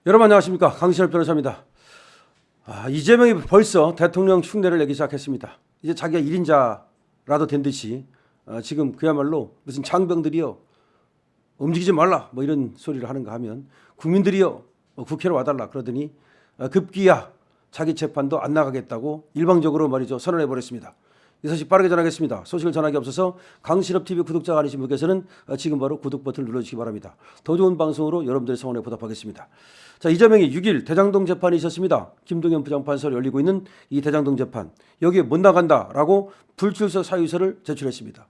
여러분 안녕하십니까, 강신엽 변호사입니다. 이재명이 벌써 대통령 흉내를 내기 시작했습니다. 이제 자기가 1인자라도 된 듯이 지금 그야말로 무슨 장병들이요 움직이지 말라 뭐 이런 소리를 하는가 하면 국민들이요 국회로 와달라 그러더니 급기야 자기 재판도 안 나가겠다고 일방적으로 말이죠 선언해 버렸습니다. 이 소식 빠르게 전하겠습니다. 소식을 전하기 앞서서 강신업TV 구독자가 아니신 분께서는 지금 바로 구독 버튼을 눌러주시기 바랍니다. 더 좋은 방송으로 여러분들의 성원에 보답하겠습니다. 자, 이재명이 6일 대장동 재판이 있었습니다. 김동연 부장판사로 열리고 있는 이 대장동 재판, 여기에 못 나간다라고 불출석 사유서를 제출했습니다.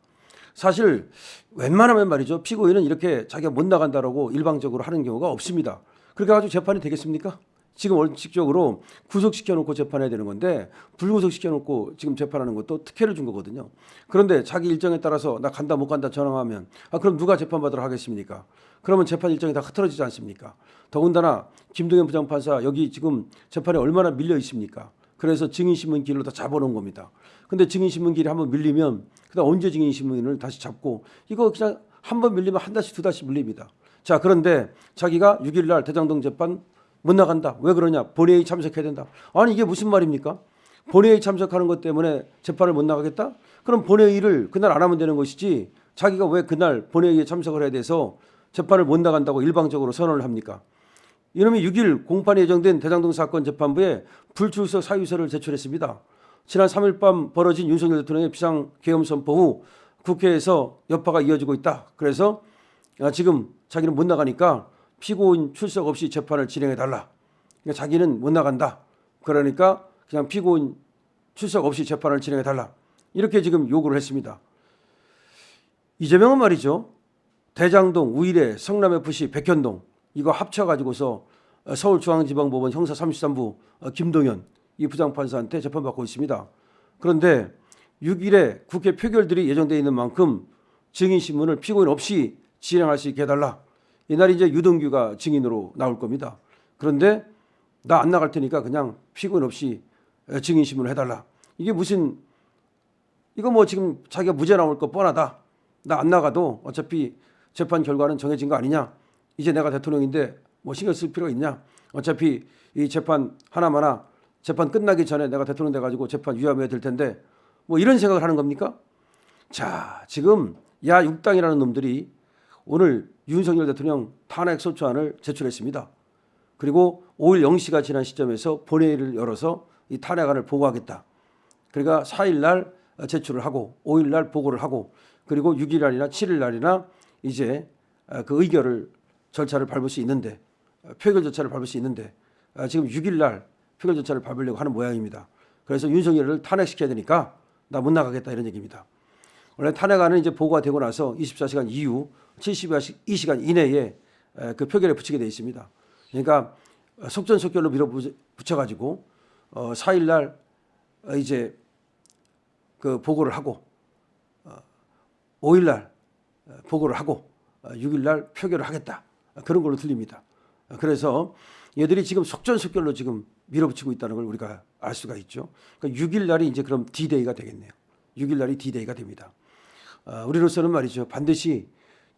사실 웬만하면 말이죠 피고인은 이렇게 자기가 못 나간다라고 일방적으로 하는 경우가 없습니다. 그렇게 가지고 재판이 되겠습니까? 지금 원칙적으로 구속시켜놓고 재판해야 되는 건데 불구속시켜놓고 지금 재판하는 것도 특혜를 준 거거든요. 그런데 자기 일정에 따라서 나 간다 못 간다 전화하면 그럼 누가 재판받으러 하겠습니까? 그러면 재판 일정이 다 흐트러지지 않습니까? 더군다나 김동연 부장판사 여기 지금 재판에 얼마나 밀려 있습니까? 그래서 증인신문 길로 다 잡아놓은 겁니다. 근데 증인신문 길이 한번 밀리면 그다음 언제 증인신문을 다시 잡고 이거 그냥 한번 밀리면 한 달씩 두 달씩 밀립니다. 자, 그런데 자기가 6일 날 대장동 재판 못 나간다. 왜 그러냐? 본회의 참석해야 된다. 아니 이게 무슨 말입니까? 본회의 참석하는 것 때문에 재판을 못 나가겠다? 그럼 본회의를 그날 안 하면 되는 것이지 자기가 왜 그날 본회의에 참석을 해야 돼서 재판을 못 나간다고 일방적으로 선언을 합니까? 이놈이 6일 공판이 예정된 대장동 사건 재판부에 불출석 사유서를 제출했습니다. 지난 3일 밤 벌어진 윤석열 대통령의 비상계엄 선포 후 국회에서 여파가 이어지고 있다. 그래서 지금 자기는 못 나가니까 피고인 출석 없이 재판을 진행해달라. 그러니까 자기는 못 나간다. 그러니까 그냥 피고인 출석 없이 재판을 진행해달라. 이렇게 지금 요구를 했습니다. 이재명은 말이죠. 대장동, 우일에, 성남FC, 백현동 이거 합쳐가지고서 서울중앙지방법원 형사 33부 김동연 이 부장판사한테 재판받고 있습니다. 그런데 6일에 국회 표결들이 예정되어 있는 만큼 증인신문을 피고인 없이 진행할 수 있게 해달라. 이날 이제 유동규가 증인으로 나올 겁니다. 그런데 나 안 나갈 테니까 그냥 피고인 없이 증인신문을 해달라. 이게 무슨 이거 뭐 지금 자기가 무죄 나올 거 뻔하다. 나 안 나가도 어차피 재판 결과는 정해진 거 아니냐. 이제 내가 대통령인데 뭐 신경 쓸 필요가 있냐. 어차피 이 재판 하나마나 재판 끝나기 전에 내가 대통령 돼가지고 재판 유야무야 될 텐데 뭐 이런 생각을 하는 겁니까? 자, 지금 야6당이라는 놈들이 오늘 윤석열 대통령 탄핵소추안을 제출했습니다. 그리고 5일 0시가 지난 시점에서 본회의를 열어서 이 탄핵안을 보고하겠다. 그러니까 4일 날 제출을 하고 5일 날 보고를 하고 그리고 6일 날이나 7일 날이나 이제 그 의결을 절차를 밟을 수 있는데 표결 절차를 밟을 수 있는데 지금 6일 날 표결 절차를 밟으려고 하는 모양입니다. 그래서 윤석열을 탄핵시켜야 되니까 나 못 나가겠다 이런 얘기입니다. 원래 탄핵안은 이제 보고가 되고 나서 24시간 이후 72시간 이내에 그 표결에 붙이게 되어 있습니다. 그러니까 속전속결로 밀어붙여가지고 4일 날 이제 그 보고를 하고 5일 날 보고를 하고 6일 날 표결을 하겠다. 그런 걸로 들립니다. 그래서 얘들이 지금 속전속결로 지금 밀어붙이고 있다는 걸 우리가 알 수가 있죠. 그러니까 6일 날이 이제 그럼 D-Day가 되겠네요. 6일 날이 D-Day가 됩니다. 우리로서는 말이죠. 반드시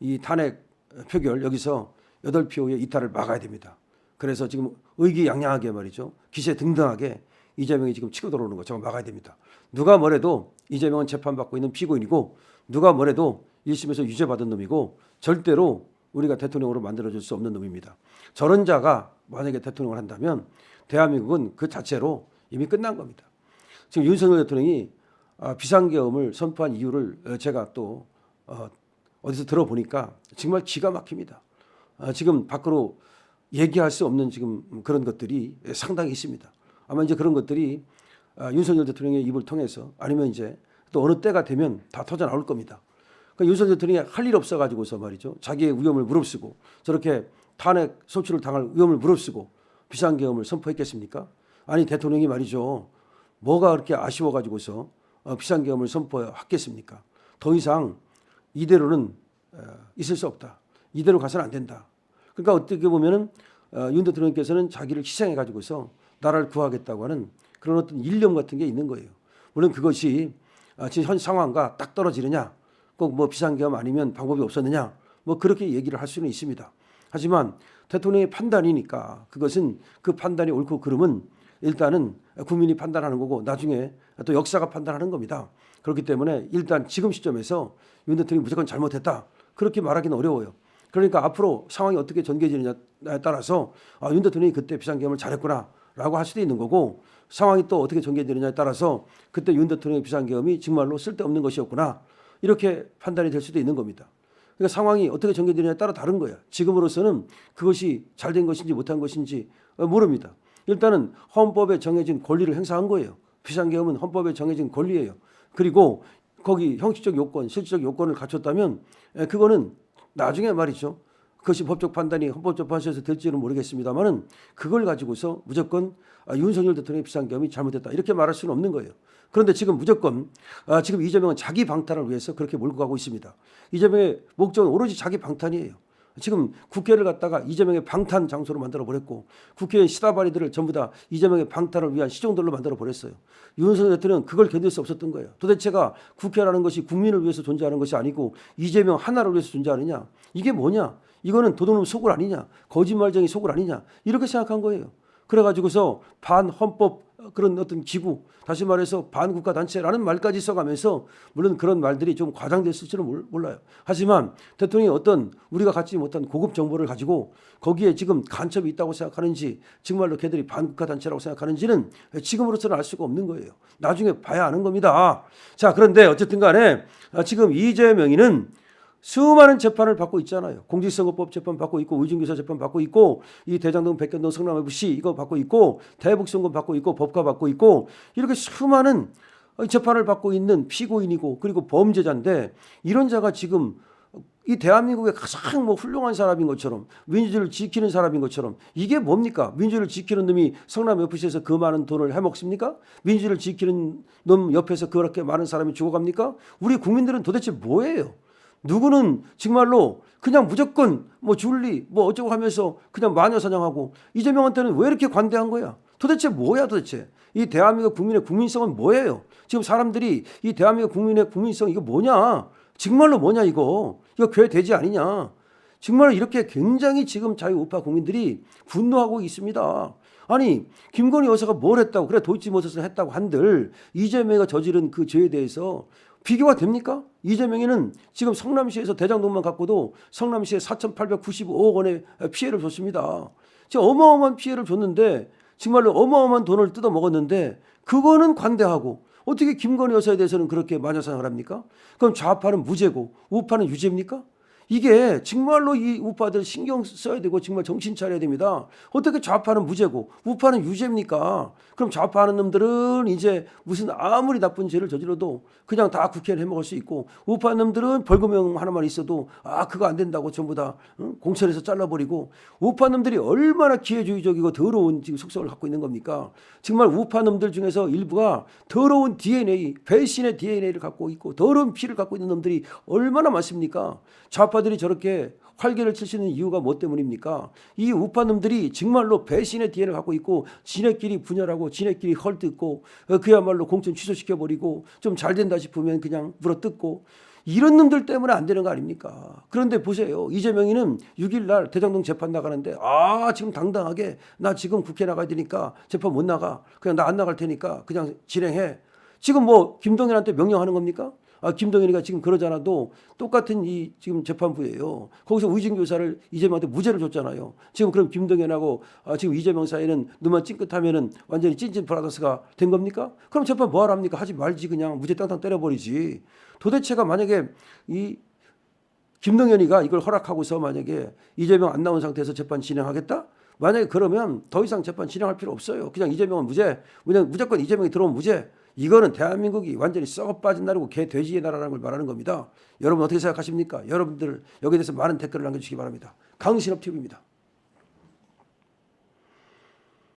이 탄핵 표결 여기서 8표의 이탈을 막아야 됩니다. 그래서 지금 의기양양하게 말이죠. 기세등등하게 이재명이 지금 치고 들어오는 거 저거 막아야 됩니다. 누가 뭐래도 이재명은 재판받고 있는 피고인이고 누가 뭐래도 1심에서 유죄받은 놈이고 절대로 우리가 대통령으로 만들어줄 수 없는 놈입니다. 저런 자가 만약에 대통령을 한다면 대한민국은 그 자체로 이미 끝난 겁니다. 지금 윤석열 대통령이 비상계엄을 선포한 이유를 제가 또 어디서 들어보니까 정말 기가 막힙니다. 지금 밖으로 얘기할 수 없는 지금 그런 것들이 상당히 있습니다. 아마 이제 그런 것들이 윤석열 대통령의 입을 통해서 아니면 이제 또 어느 때가 되면 다 터져 나올 겁니다. 그러니까 윤석열 대통령이 할 일 없어가지고서 말이죠. 자기의 위험을 무릅쓰고 저렇게 탄핵 소추를 당할 위험을 무릅쓰고 비상계엄을 선포했겠습니까? 아니 대통령이 말이죠. 뭐가 그렇게 아쉬워가지고서 비상계엄을 선포했겠습니까? 더 이상 이대로는 있을 수 없다. 이대로 가서는 안 된다. 그러니까 어떻게 보면은 윤 대통령께서는 자기를 희생해 가지고서 나라를 구하겠다고 하는 그런 어떤 일념 같은 게 있는 거예요. 물론 그것이 지금 현 상황과 딱 떨어지느냐, 꼭 뭐 비상계엄 아니면 방법이 없었느냐, 뭐 그렇게 얘기를 할 수는 있습니다. 하지만 대통령의 판단이니까 그것은 그 판단이 옳고 그름은 일단은 국민이 판단하는 거고 나중에 또 역사가 판단하는 겁니다. 그렇기 때문에 일단 지금 시점에서 윤 대통령이 무조건 잘못했다. 그렇게 말하기는 어려워요. 그러니까 앞으로 상황이 어떻게 전개되느냐에 따라서 윤 대통령이 그때 비상계엄을 잘했구나라고 할 수도 있는 거고 상황이 또 어떻게 전개되느냐에 따라서 그때 윤 대통령의 비상계엄이 정말로 쓸데없는 것이었구나 이렇게 판단이 될 수도 있는 겁니다. 그러니까 상황이 어떻게 전개되느냐에 따라 다른 거야. 지금으로서는 그것이 잘된 것인지 못한 것인지 모릅니다. 일단은 헌법에 정해진 권리를 행사한 거예요. 비상계엄은 헌법에 정해진 권리예요. 그리고 거기 형식적 요건, 실질적 요건을 갖췄다면 그거는 나중에 말이죠. 그것이 법적 판단이 헌법재판소에서 될지는 모르겠습니다만은 그걸 가지고서 무조건 윤석열 대통령의 비상계엄이 잘못됐다 이렇게 말할 수는 없는 거예요. 그런데 지금 무조건 지금 이재명은 자기 방탄을 위해서 그렇게 몰고 가고 있습니다. 이재명의 목적은 오로지 자기 방탄이에요. 지금 국회를 갖다가 이재명의 방탄 장소로 만들어 버렸고 국회의원 시다바리들을 전부 다 이재명의 방탄을 위한 시종들로 만들어 버렸어요. 윤석열 대통령은 그걸 견딜 수 없었던 거예요. 도대체가 국회라는 것이 국민을 위해서 존재하는 것이 아니고 이재명 하나를 위해서 존재하느냐. 이게 뭐냐. 이거는 도둑놈 소굴 아니냐. 거짓말쟁이 소굴 아니냐. 이렇게 생각한 거예요. 그래가지고서 반헌법 그런 어떤 기구 다시 말해서 반국가 단체라는 말까지 써가면서 물론 그런 말들이 좀 과장됐을지는 몰라요. 하지만 대통령이 어떤 우리가 갖지 못한 고급 정보를 가지고 거기에 지금 간첩이 있다고 생각하는지 정말로 걔들이 반국가 단체라고 생각하는지는 지금으로서는 알 수가 없는 거예요. 나중에 봐야 아는 겁니다. 자, 그런데 어쨌든 간에 지금 이재명이는 수많은 재판을 받고 있잖아요. 공직선거법 재판 받고 있고 의중교사 재판 받고 있고 이 대장동 백현동 성남FC 이거 받고 있고 대북선거 받고 있고 법과 받고 있고 이렇게 수많은 재판을 받고 있는 피고인이고 그리고 범죄자인데 이런 자가 지금 이 대한민국의 가장 훌륭한 사람인 것처럼 민주주의를 지키는 사람인 것처럼 이게 뭡니까? 민주주의를 지키는 놈이 성남FC에서 그 많은 돈을 해먹습니까? 민주주의를 지키는 놈 옆에서 그렇게 많은 사람이 죽어갑니까? 우리 국민들은 도대체 뭐예요? 누구는 정말로 그냥 무조건 줄리 어쩌고 하면서 그냥 마녀사냥하고 이재명한테는 왜 이렇게 관대한 거야? 도대체 뭐야 도대체? 이 대한민국 국민의 국민성은 뭐예요? 지금 사람들이 이 대한민국 국민의 국민성 이거 뭐냐? 정말로 뭐냐 이거? 이거 괴돼지 아니냐? 정말 이렇게 굉장히 지금 자유우파 국민들이 분노하고 있습니다. 아니 김건희 여사가 뭘 했다고 그래 도이치모터스를 했다고 한들 이재명이가 저지른 그 죄에 대해서 비교가 됩니까? 이재명이는 지금 성남시에서 대장동만 갖고도 성남시에 4,895억 원의 피해를 줬습니다. 지금 어마어마한 피해를 줬는데 정말로 어마어마한 돈을 뜯어 먹었는데 그거는 관대하고 어떻게 김건희 여사에 대해서는 그렇게 마녀사냥을 합니까? 그럼 좌파는 무죄고 우파는 유죄입니까? 이게 정말로 이 우파들 신경 써야 되고 정말 정신 차려야 됩니다. 어떻게 좌파는 무죄고 우파는 유죄입니까? 그럼 좌파하는 놈들은 이제 무슨 아무리 나쁜 죄를 저질러도 그냥 다 국회를 해먹을 수 있고 우파 놈들은 벌금형 하나만 있어도 그거 안 된다고 전부 다 공천에서 잘라버리고 우파 놈들이 얼마나 기회주의적이고 더러운 지금 속성을 갖고 있는 겁니까? 정말 우파 놈들 중에서 일부가 더러운 DNA, 배신의 DNA를 갖고 있고 더러운 피를 갖고 있는 놈들이 얼마나 많습니까? 좌파들이 저렇게 활개를 칠 수 있는 이유가 뭐 때문입니까? 이 우파놈들이 정말로 배신의 DNA를 갖고 있고 지네끼리 분열하고 지네끼리 헐뜯고 그야말로 공천 취소시켜버리고 좀 잘 된다 싶으면 그냥 물어뜯고 이런 놈들 때문에 안 되는 거 아닙니까? 그런데 보세요. 이재명이는 6일 날 대장동 재판 나가는데 지금 당당하게 나 지금 국회 나가야 되니까 재판 못 나가. 그냥 나 안 나갈 테니까 그냥 진행해. 지금 김동연한테 명령하는 겁니까? 김동연이가 지금 그러잖아도 똑같은 이 지금 재판부예요. 거기서 의진교사를 이재명한테 무죄를 줬잖아요. 지금 그럼 김동연하고 지금 이재명 사이는 눈만 찡긋하면은 완전히 찐찐 브라더스가 된 겁니까? 그럼 재판 뭐하러 합니까? 하지 말지 그냥 무죄 땅땅 때려버리지. 도대체가 만약에 이 김동연이가 이걸 허락하고서 만약에 이재명 안 나온 상태에서 재판 진행하겠다? 만약에 그러면 더 이상 재판 진행할 필요 없어요. 그냥 이재명은 무죄. 그냥 무조건 이재명이 들어오면 무죄. 이거는 대한민국이 완전히 썩어 빠진 나라고 개 돼지의 나라라는 걸 말하는 겁니다. 여러분 어떻게 생각하십니까? 여러분들 여기에 대해서 많은 댓글을 남겨주시기 바랍니다. 강신업 TV입니다.